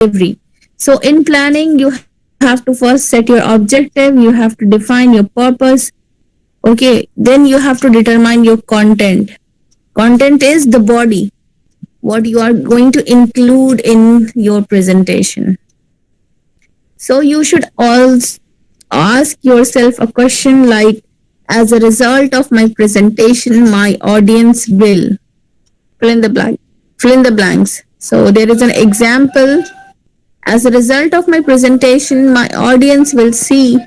delivery. So in planning, you have to first set your objective, you have to define your purpose. Okay, then you have to determine your content. Content is the body, what you are going to include in your presentation. So you should also ask yourself a question like, as a result of my presentation, my audience will fill in the blank, fill in the blanks. So there is an example. As a result of my presentation, my audience will see.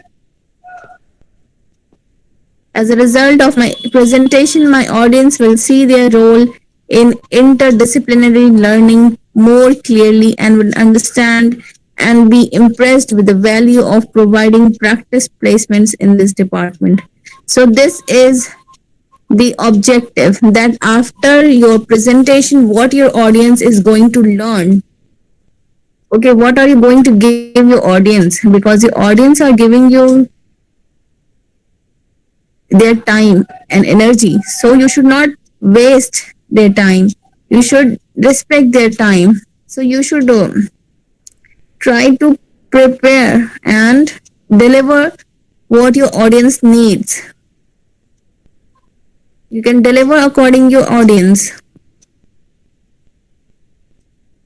As a result of my presentation, my audience will see their role in interdisciplinary learning more clearly and will understand and be impressed with the value of providing practice placements in this department. So, this is the objective, that after your presentation, what your audience is going to learn. Okay, what are you going to give your audience? Because your audience are giving you their time and energy. So you should not waste their time. You should respect their time. So you should try to prepare and deliver what your audience needs. You can deliver according your audience,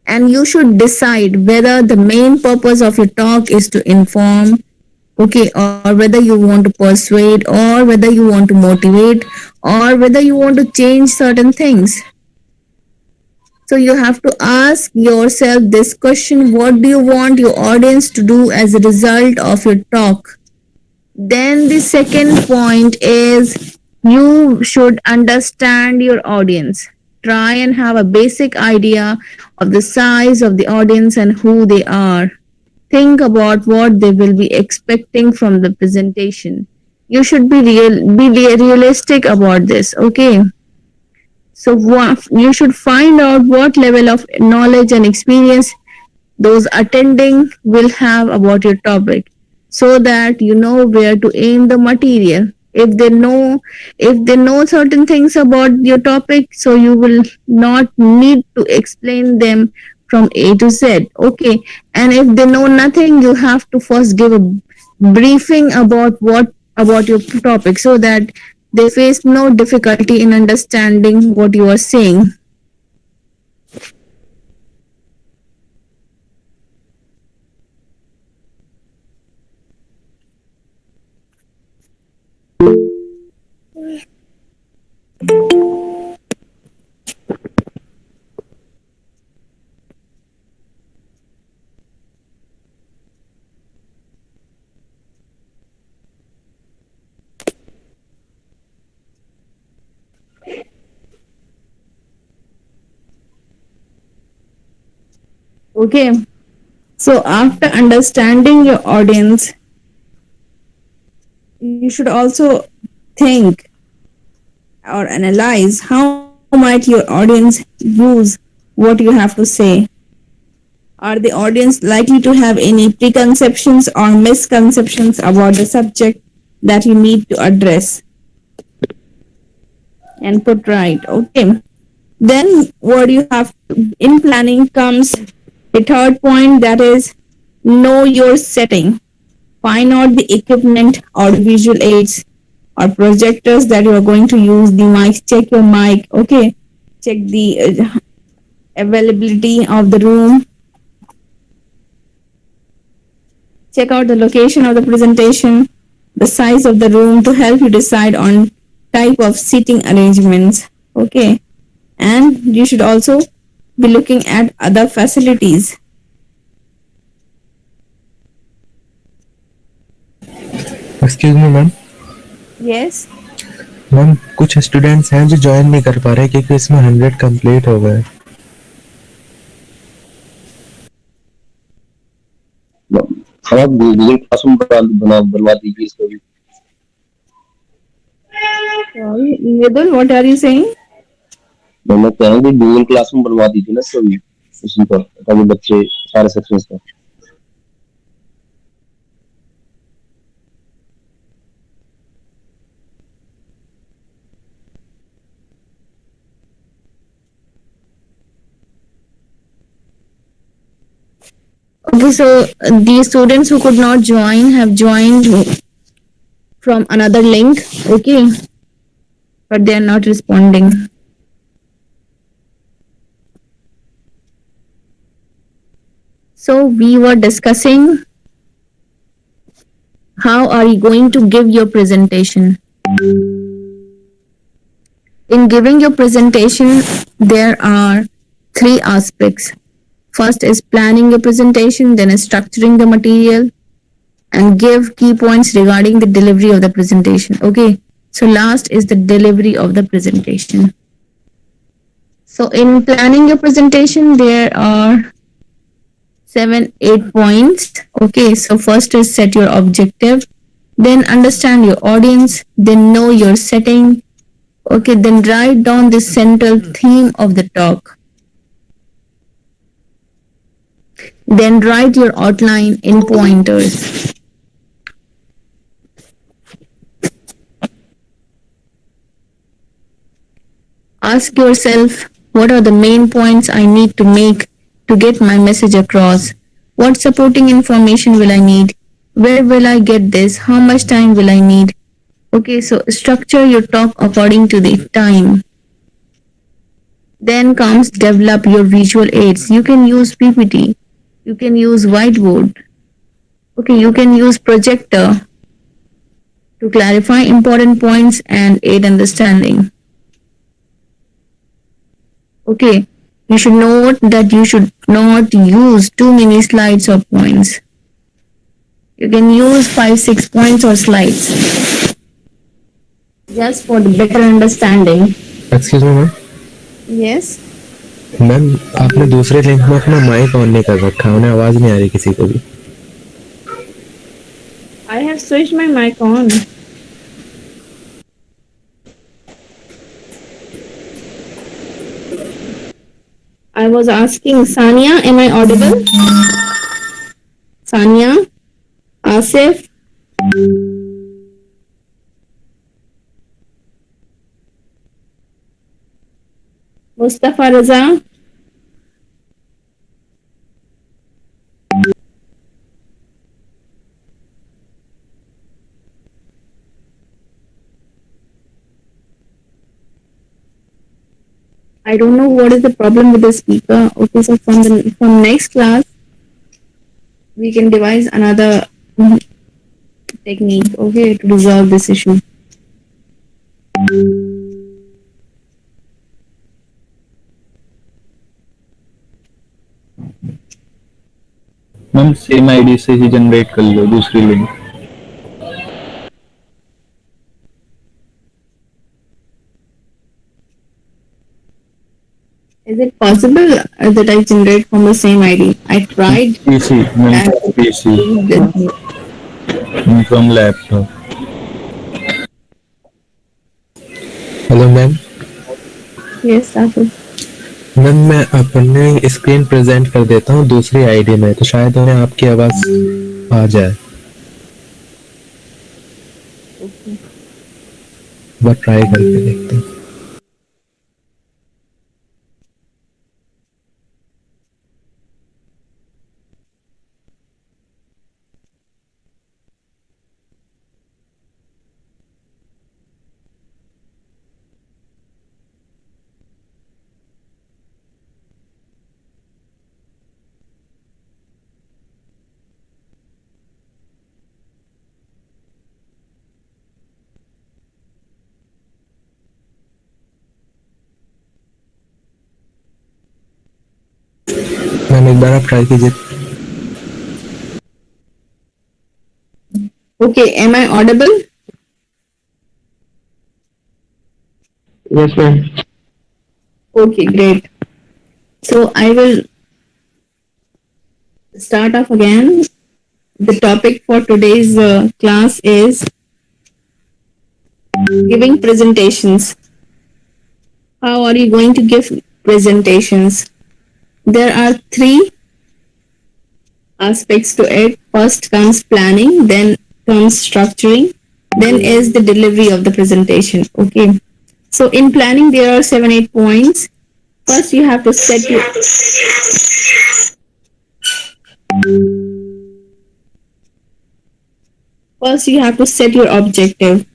and you should decide whether the main purpose of your talk is to inform, okay, or whether you want to persuade, or whether you want to motivate, or whether you want to change certain things. So you have to ask yourself this question: what do you want your audience to do as a result of your talk? Then the second point is, you should understand your audience. Try and have a basic idea of the size of the audience and who they are. Think about what they will be expecting from the presentation. You should be realistic about this, okay? So you should find out what level of knowledge and experience those attending will have about your topic, so that you know where to aim the material. If they know certain things about your topic, so you will not need to explain them from A to Z. Okay. And if they know nothing, you have to first give a briefing about your topic, so that they face no difficulty in understanding what you are saying. Okay. So after understanding your audience, you should also think or analyze how might your audience use what you have to say. Are the audience likely to have any preconceptions or misconceptions about the subject that you need to address and put right? Okay. Then what you have in planning comes the third point, that is, know your setting. Find out the equipment or visual aids or projectors that you are going to use, the mics. Check your mic, okay. Check the availability of the room. Check out the location of the presentation, the size of the room, to help you decide on type of seating arrangements, okay. And you should also be looking at other facilities. Excuse me ma'am. Yes. Ma'am कुछ students हैं जो join नहीं कर पा रहे क्योंकि इसमें 100 complete हो गए। हम आप गूगल क्लासरूम बनवा दीजिए इसको भी। Sorry, Yedul, what are you saying? मैं कह रहा हूँ कि गूगल क्लासरूम बनवा दीजिए ना इसको भी, उसी पर, ताकि बच्चे सारे सेक्शंस का। Okay, so the students who could not join have joined from another link. Okay, but they are not responding. So we were discussing how are you going to give your presentation. In giving your presentation, there are three aspects. First is planning your presentation, then is structuring the material, and give key points regarding the delivery of the presentation. Okay, so last is the delivery of the presentation. So in planning your presentation, there are 7, 8 points. Okay, so first is set your objective, then understand your audience, then know your setting. Okay, then write down the central theme of the talk. Then write your outline in pointers. Ask yourself, what are the main points I need to make to get my message across? What supporting information will I need? Where will I get this? How much time will I need? Okay, so structure your talk according to the time. Then comes develop your visual aids. You can use PPT. You can use whiteboard. Okay, you can use projector to clarify important points and aid understanding. Okay, you should note that you should not use too many slides or points. You can use 5, 6 points or slides just for the better understanding. Excuse me ma'am. Yes. Ma'am आपने दूसरे link में अपना mic on नहीं कर रखा, उन्हें आवाज नहीं आ रही किसी को भी। I have switched my mic on. I was asking Sania, am I audible? Sania, Asif. Mustafa Raza. I don't know what is the problem with the speaker. Okay, so from next class we can devise another technique, okay, to resolve this issue. Ma'am same ID से ही generate कर लो दूसरी link. Is it possible that I generate from the same ID? I tried PC ma'am, and PC from laptop. Hello ma'am. yes, Asif. Ma'am मैं अपने screen present कर देता हूँ दूसरी ID में, तो शायद उन्हें आपकी आवाज आ जाए। बस ट्राई करके देखते हैं। मैम एक बार आप ट्राई कीजिए। Okay, am I audible? Yes ma'am. Okay, great. So I will start off again. The topic for today's class is giving presentations. How are you going to give presentations? There are three aspects to it. First comes planning, then comes structuring, then is the delivery of the presentation. Okay. So in planning, there are 7, 8 points. First, you have to set your First, you have to set your objective.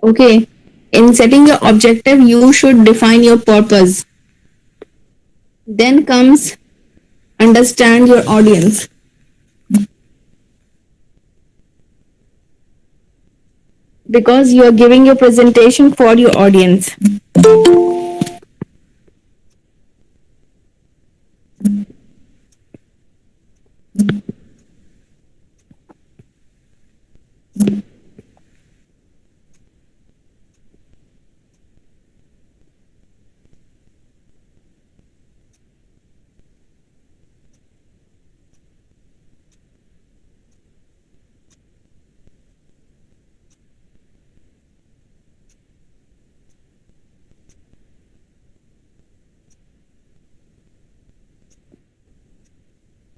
Okay. In setting your objective, you should define your purpose. Then comes understand your audience. Because you are giving your presentation for your audience.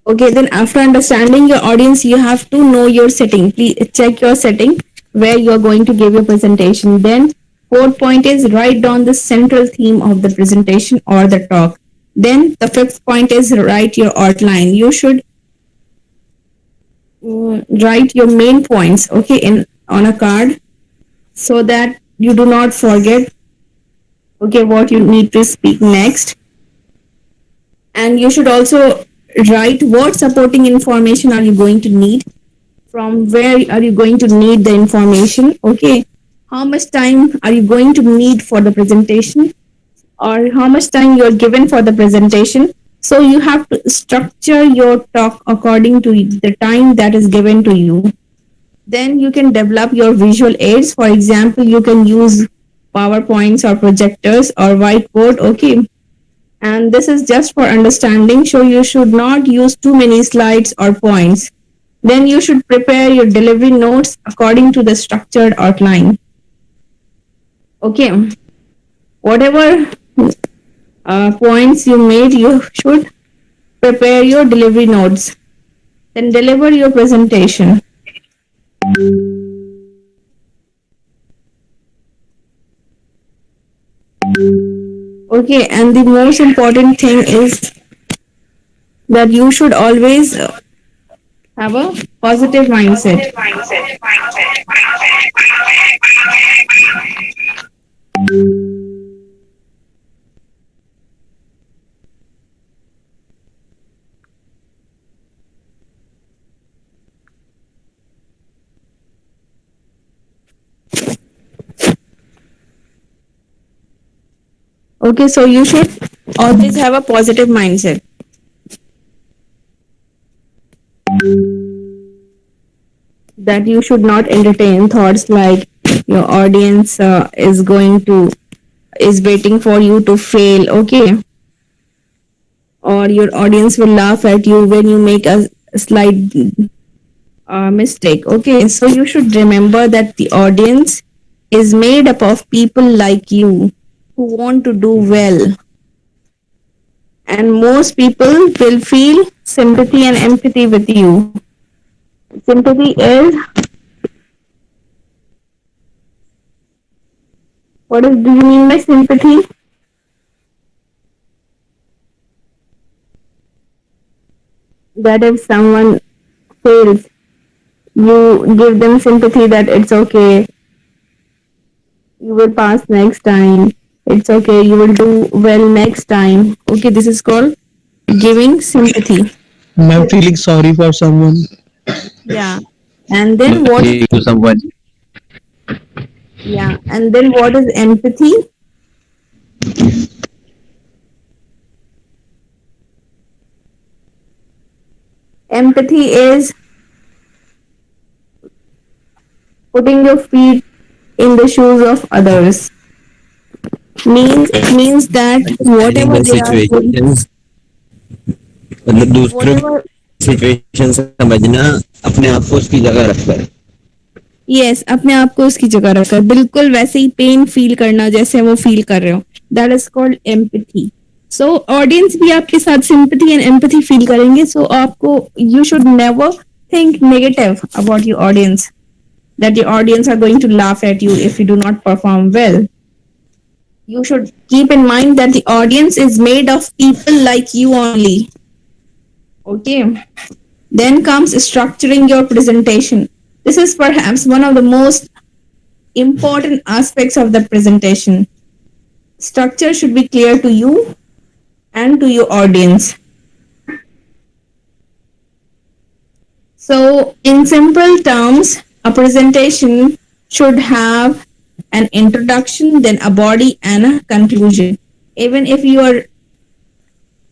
Okay, then after understanding your audience, you have to know your setting. Please check your setting where you are going to give your presentation. Then, fourth point is write down the central theme of the presentation or the talk. Then, the fifth point is write your outline. You should write your main points, okay, in on a card so that you do not forget, okay, what you need to speak next. And you should also write what supporting information are you going to need, from where are you going to need the information, okay, how much time are you going to need for the presentation, or how much time you're given for the presentation. So you have to structure your talk according to the time that is given to you. Then you can develop your visual aids. For example, you can use PowerPoints or projectors or whiteboard, okay, and this is just for understanding, so you should not use too many slides or points. Then you should prepare your delivery notes according to the structured outline. Okay, whatever points you made, you should prepare your delivery notes. Then deliver your presentation. Okay, and the most important thing is that you should always have a positive mindset. Okay, so you should always have a positive mindset. That you should not entertain thoughts like your audience is waiting for you to fail, okay, or your audience will laugh at you when you make a slight mistake, okay. So you should remember that the audience is made up of people like you who want to do well, and most people will feel sympathy and empathy with you. Sympathy is, do you mean by sympathy? That if someone fails, you give them sympathy that it's okay, you will pass next time, it's okay, you will do well next time. Okay, this is called giving sympathy. I'm feeling sorry for someone. Yeah. And then what? to someone. Yeah. And then what is empathy? Empathy is putting your feet in the shoes of others. Means that whatever they are doing, मतलब दूसरों whatever, की situation समझना अपने आप को उसकी जगह रखकर यस, अपने आप को उसकी जगह रखकर बिल्कुल वैसे ही पेन फील करना जैसे वो फील कर रहे हो, that is called empathy. So audience भी आपके साथ सिंपैथी एंड एम्पैथी फील करेंगे. सो आपको, you should never think negative about your audience, that your audience are going to laugh at you if you do not perform well. You should keep in mind that the audience is made of people like you only. Okay. Then comes structuring your presentation. This is perhaps one of the most important aspects of the presentation. Structure should be clear to you and to your audience. So, in simple terms, a presentation should have an introduction, then a body, and a conclusion. Even if you are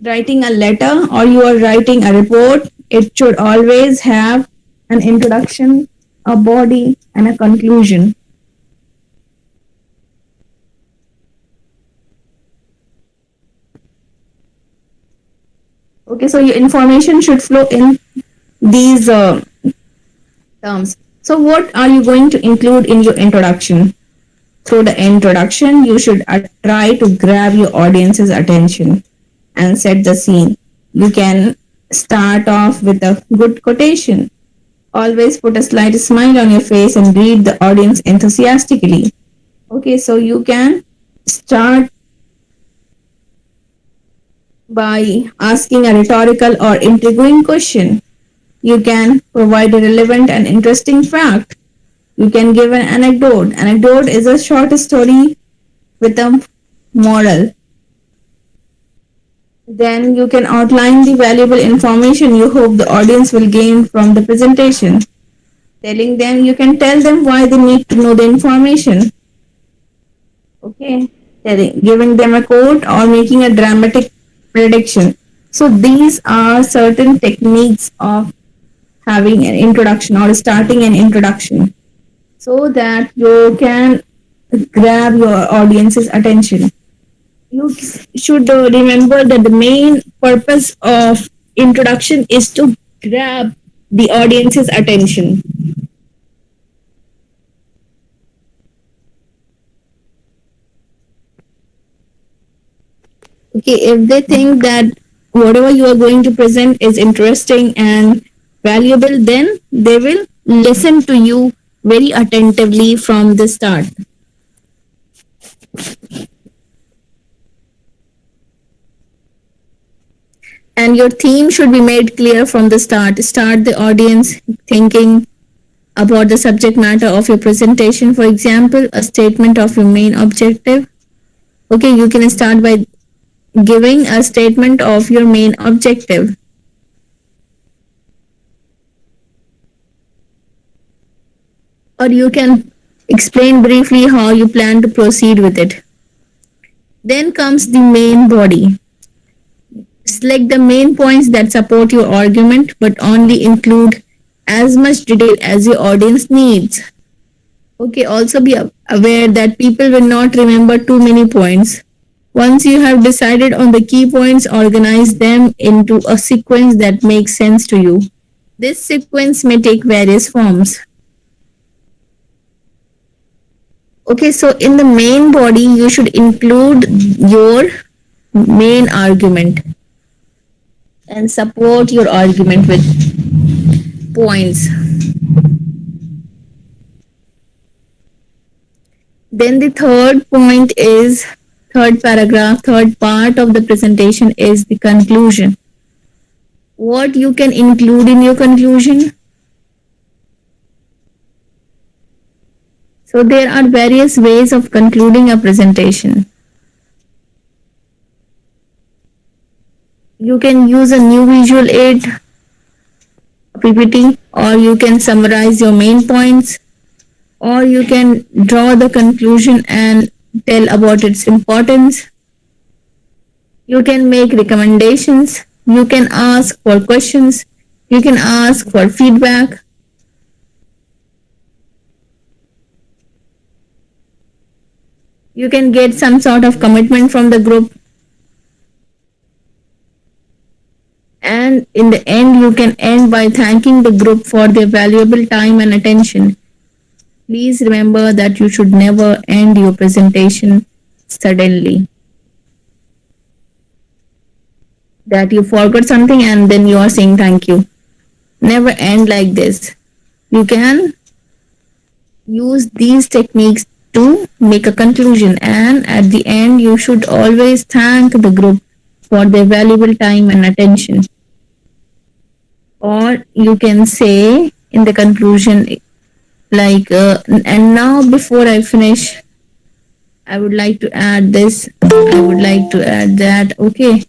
writing a letter or you are writing a report, it should always have an introduction, a body, and a conclusion. Okay, so your information should flow in these terms. So, what are you going to include in your introduction? Through the introduction, you should try to grab your audience's attention and set the scene. You can start off with a good quotation. Always put a slight smile on your face and greet the audience enthusiastically. Okay, so you can start by asking a rhetorical or intriguing question. You can provide a relevant and interesting fact. You can give an anecdote. Anecdote is a short story with a moral. Then you can outline the valuable information you hope the audience will gain from the presentation. Telling them, you can tell them why they need to know the information. Okay, giving them a quote or making a dramatic prediction. So these are certain techniques of having an introduction or starting an introduction so that you can grab your audience's attention. You should remember that the main purpose of introduction is to grab the audience's attention. Okay, if they think that whatever you are going to present is interesting and valuable, then they will listen to you very attentively from the start. And your theme should be made clear from the start. Start the audience thinking about the subject matter of your presentation. For example, a statement of your main objective. Okay, you can start by giving a statement of your main objective. Or you can explain briefly how you plan to proceed with it. Then comes the main body. Select the main points that support your argument, but only include as much detail as your audience needs. Okay, also be aware that people will not remember too many points. Once you have decided on the key points, organize them into a sequence that makes sense to you. This sequence may take various forms. Okay, so in the main body, you should include your main argument and support your argument with points. Then the third point is, third paragraph, third part of the presentation is the conclusion. What you can include in your conclusion? So there are various ways of concluding a presentation. You can use a new visual aid, PPT, or you can summarize your main points, or you can draw the conclusion and tell about its importance. You can make recommendations. You can ask for questions. You can ask for feedback. You can get some sort of commitment from the group. And in the end, you can end by thanking the group for their valuable time and attention. Please remember that you should never end your presentation suddenly. That you forgot something and then you are saying thank you. Never end like this. You can use these techniques to make a conclusion, and at the end, you should always thank the group for their valuable time and attention. Or you can say in the conclusion, like, and now before I finish, I would like to add this, I would like to add that, okay?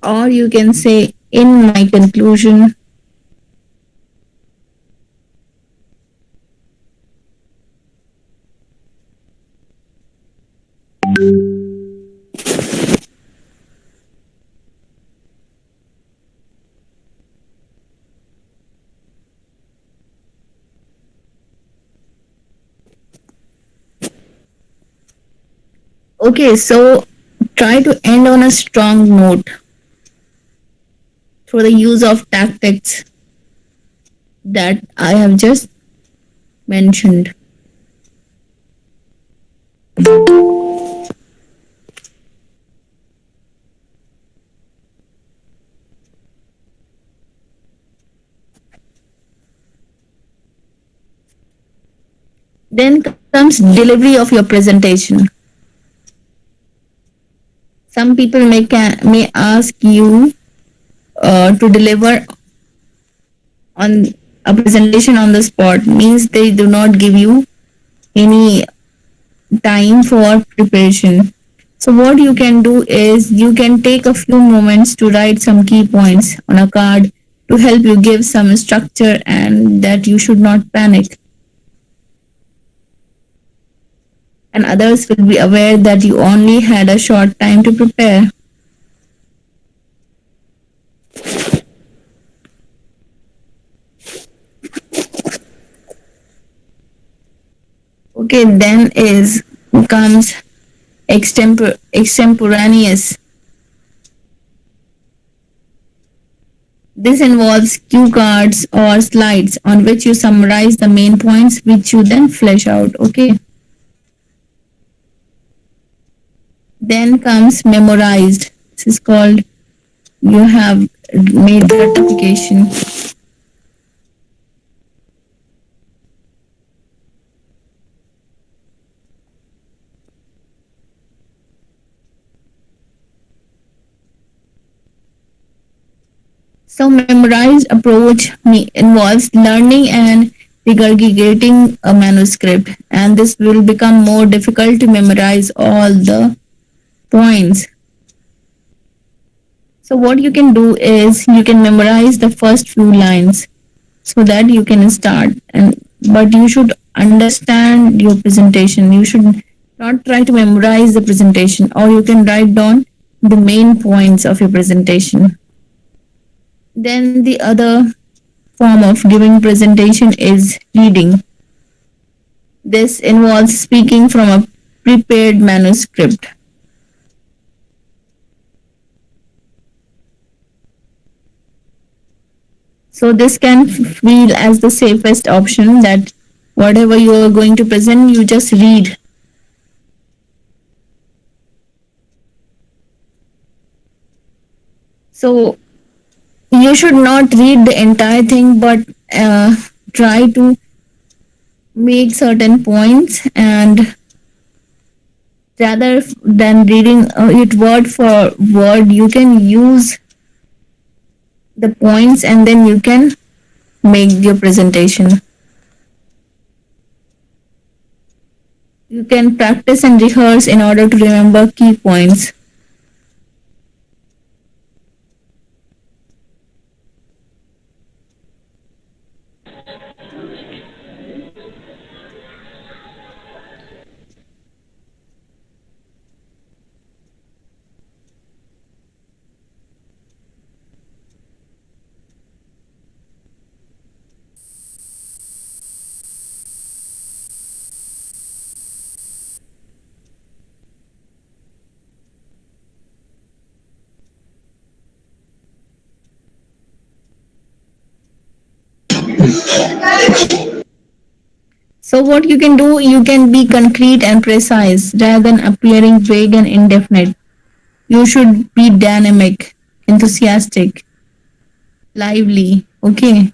Or you can say, in my conclusion, okay, so try to end on a strong note through the use of tactics that I have just mentioned. Then comes delivery of your presentation. Some people may ask you to deliver on a presentation on the spot, means they do not give you any time for preparation. So what you can do is you can take a few moments to write some key points on a card to help you give some structure, and that you should not panic. And others will be aware that you only had a short time to prepare. Okay, then is comes extemporaneous. This involves cue cards or slides on which you summarize the main points, which you then flesh out. Okay. Then comes memorized. This is called, you have made rectification. So memorized approach involves learning and regurgitating a manuscript, and this will become more difficult to memorize all the points. So what you can do is you can memorize the first few lines so that you can start, and but you should understand your presentation. You should not try to memorize the presentation, or you can write down the main points of your presentation. Then the other form of giving presentation is reading. This involves speaking from a prepared manuscript. So this can feel as the safest option, that whatever you are going to present, you just read. So you should not read the entire thing, but try to make certain points, and rather than reading it word for word, you can use the points and then you can make your presentation. You can practice and rehearse in order to remember key points. So what you can do, you can be concrete and precise rather than appearing vague and indefinite. You should be dynamic, enthusiastic, lively. Okay.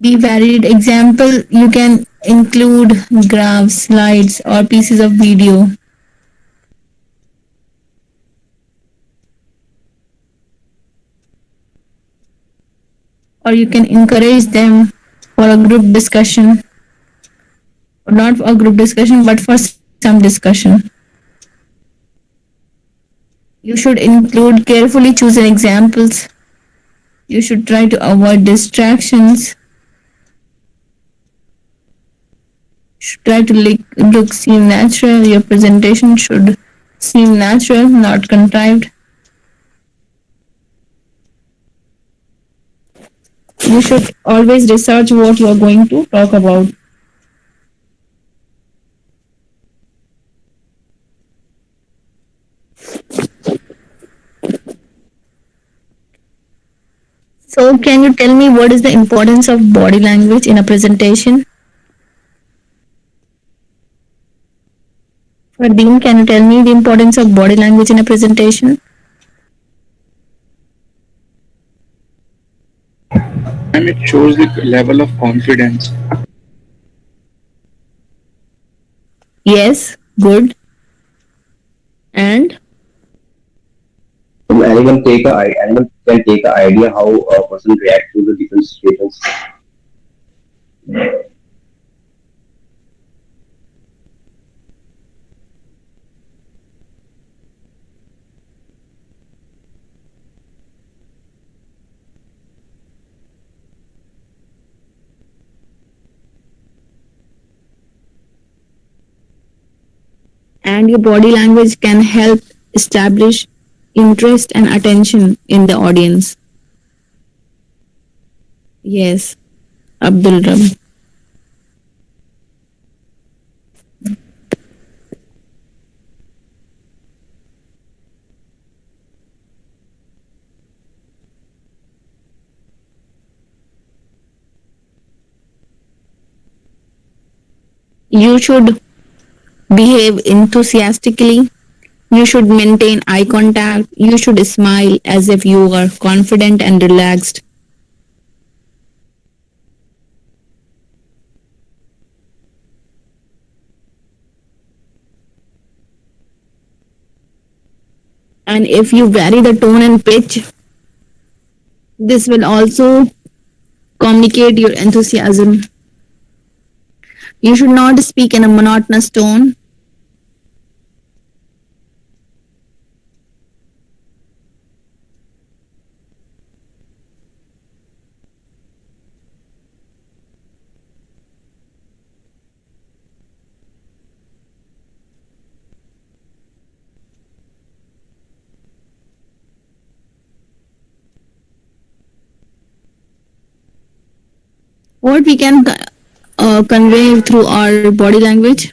Be varied. Example, you can include graphs, slides, or pieces of video. Or you can encourage them for a group discussion. Not a group discussion, but for some discussion. You should include carefully chosen examples. You should try to avoid distractions. Should try to look seem natural. Your presentation should seem natural, not contrived. You should always research what you are going to talk about. So, can you tell me what is the importance of body language in a presentation? Dean, can you tell me the importance of body language in a presentation? And it shows the level of confidence. Yes, good. And Anyone can take an idea how a person reacts to the different situations. your body language can help establish interest and attention in the audience. Yes, Abdul Ram. You should behave enthusiastically. You should maintain eye contact. You should smile as if you are confident and relaxed. And if you vary the tone and pitch, this will also communicate your enthusiasm. You should not speak in a monotonous tone. What we can convey through our body language?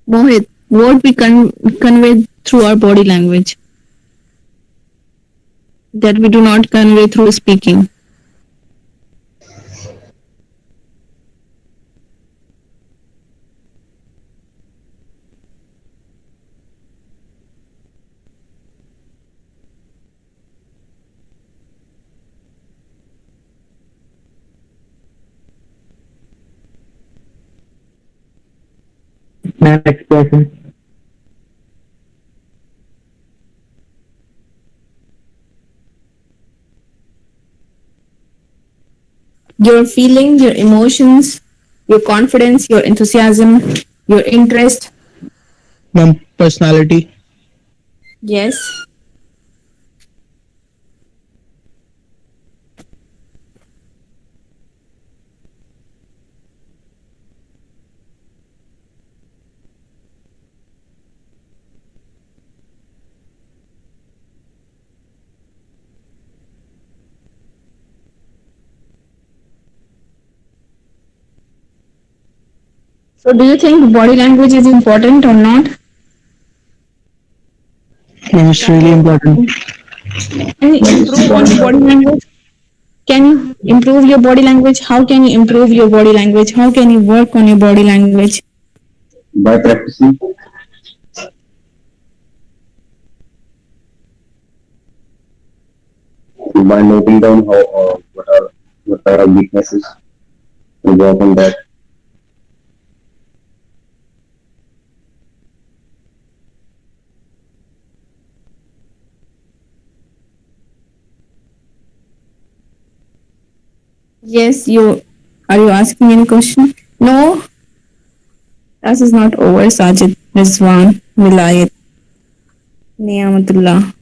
Mohit, what we convey through our body language that we do not convey through speaking? Next person. Your feelings, your emotions, your confidence, your enthusiasm, your interest. Ma'am, personality. Yes. So, do you think body language is important or not? Ma'am, it's really important. Can you improve your body language? Can you improve your body language? How can you improve your body language? How can you work on your body language? By practicing. by noting down how what are our weaknesses and work on that. Yes, you are you asking any question? No, class is not over, Sajid, Rizwan, Vilayat, Niyamatullah.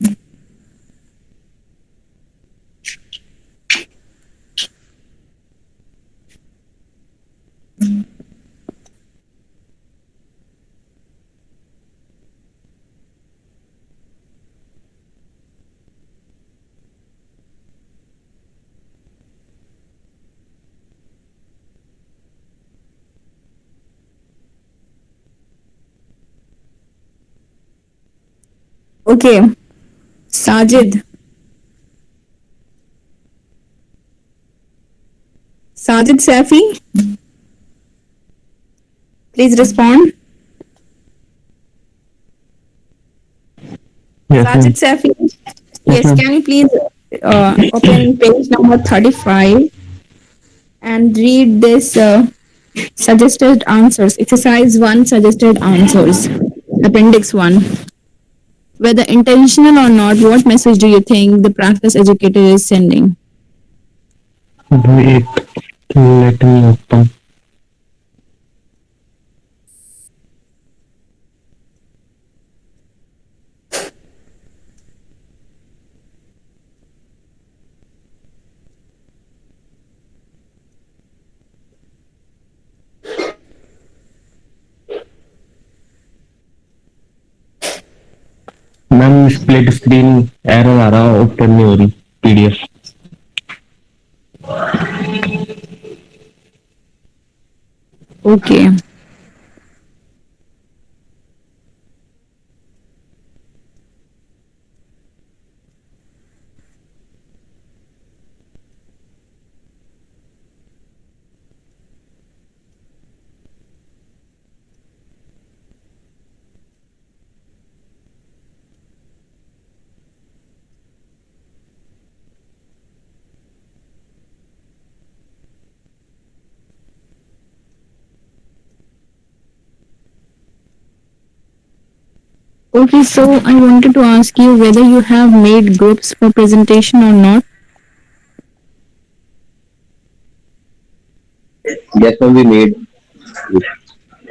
Okay, Sajid. Sajid Safi, please respond. Yes, ma'am. Sajid Safi, Yes, yes, ma'am. can you please open page number 35 and read this suggested answers, exercise 1 suggested answers, appendix 1. Whether intentional or not, what message do you think the practice educator is sending? Wait, let me open. Ma'am split screen error आ रहा, open नहीं हो रही PDF. Okay. Okay, so I wanted to ask you whether you have made groups for presentation or not. Yes, ma'am, we made.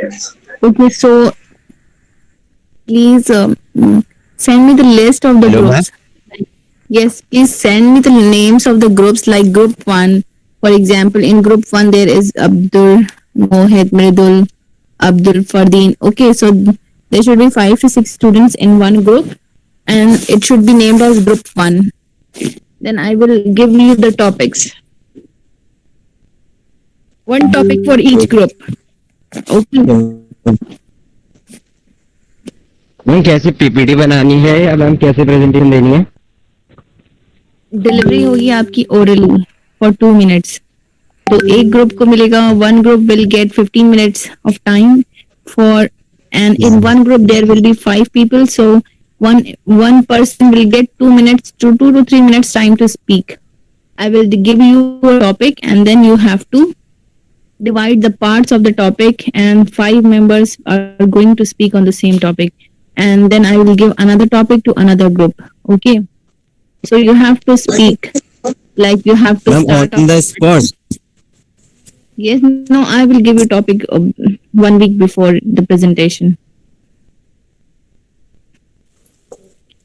Yes. Okay, so please send me the list of the Hello, ma'am. groups. Yes, please send me the names of the groups like group 1. For example, in group 1 there is Abdul, Mohit, Mridul, Abdul, Fardeen. Okay, so there should be 5 to 6 students in one group and it should be named as group 1. Then I will give you the topics. One topic for each group. Okay. Ma'am कैसे PPT बनानी है या ma'am कैसे presentation देनी है? Delivery होगी आपकी orally for 2 minutes. तो एक ग्रुप को मिलेगा, one group will get 15 minutes of time for, and in one group there will be 5 people, so one person will get 2 minutes to 2 to 3 minutes time to speak. I will give you a topic and then you have to divide the parts of the topic, and 5 members are going to speak on the same topic, and then I will give another topic to another group. Okay, so you have to speak, like you have to ma'am start on off. The spot. Yes, no, I will give you topic 1 week before the presentation.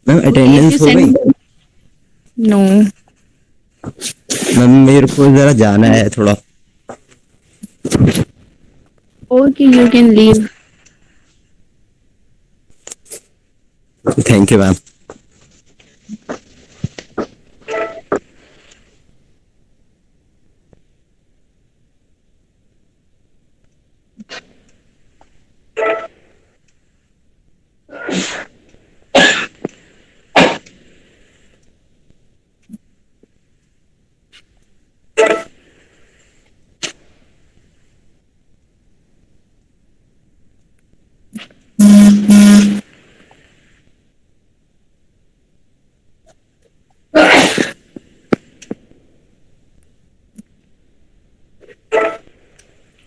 Ma'am Okay, if attendance you हो गई? send, no. Ma'am मेरे को जरा जाना है थोड़ा. Okay, you can leave. Thank you ma'am.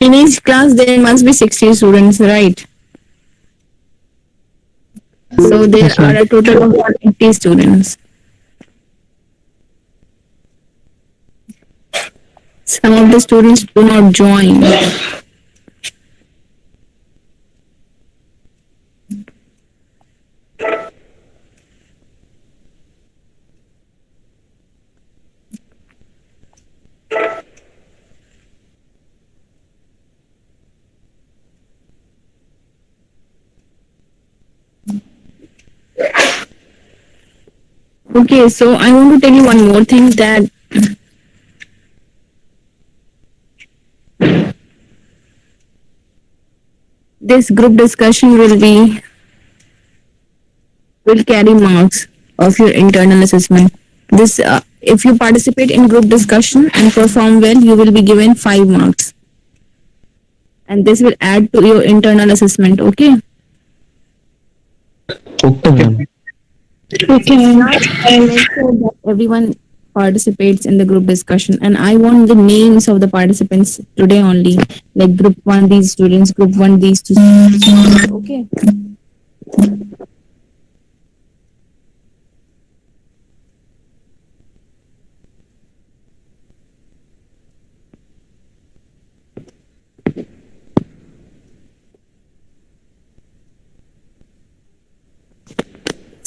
In each class, there must be 60 students, right? So there Yes, are ma'am. a total of 180 students. Some of the students do not join. Okay, so I want to tell you one more thing that this group discussion will carry marks of your internal assessment. This if you participate in group discussion and perform well, you will be given 5 marks, and this will add to your internal assessment. Okay. Okay ma'am Okay. Make sure that everyone participates in the group discussion, and I want the names of the participants today only. Like group one, these students. Group one, these two students. Okay.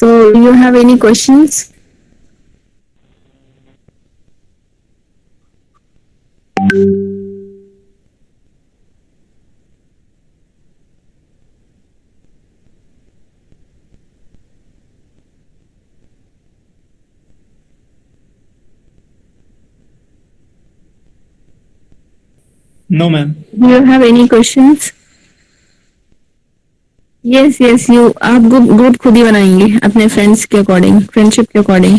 So, do you have any questions? No, ma'am. Do you have any questions? Yes, yes. आप group खुद ही बनाएंगे अपने friends के according, friendship के according.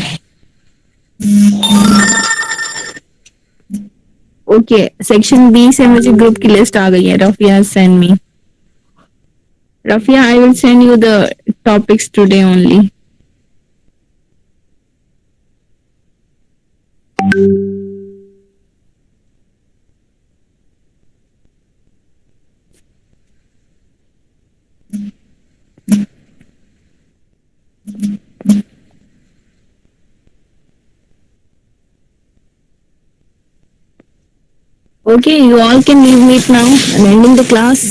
Okay, section B से मुझे group की list आ गई है. Rafia send me. Rafia, I will send you the topics today only. Okay, you all can leave me now. I'm ending the class.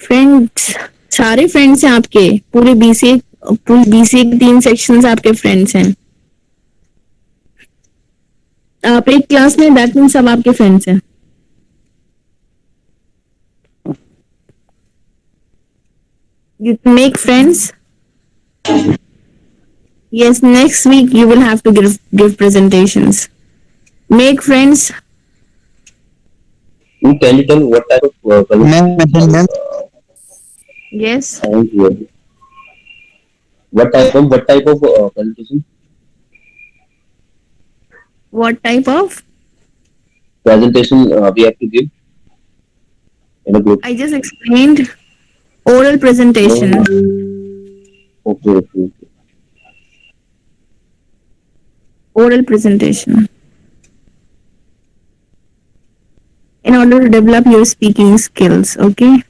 Friends, सारे friends हैं आपके. पूरे बीसीए के 3 सेक्शंस आपके फ्रेंड्स हैं. आप एक क्लास में, दैट मीन्स सब आपके फ्रेंड्स हैं. You make friends. Yes, next week you will have to give presentations. Make friends. Can you tell what type of Ma'am. Yes. I don't hear you. What type of presentation? What type of? Presentation we have to give in a group. I just explained. Oral presentation. Okay. Oral presentation. In order to develop your speaking skills, okay?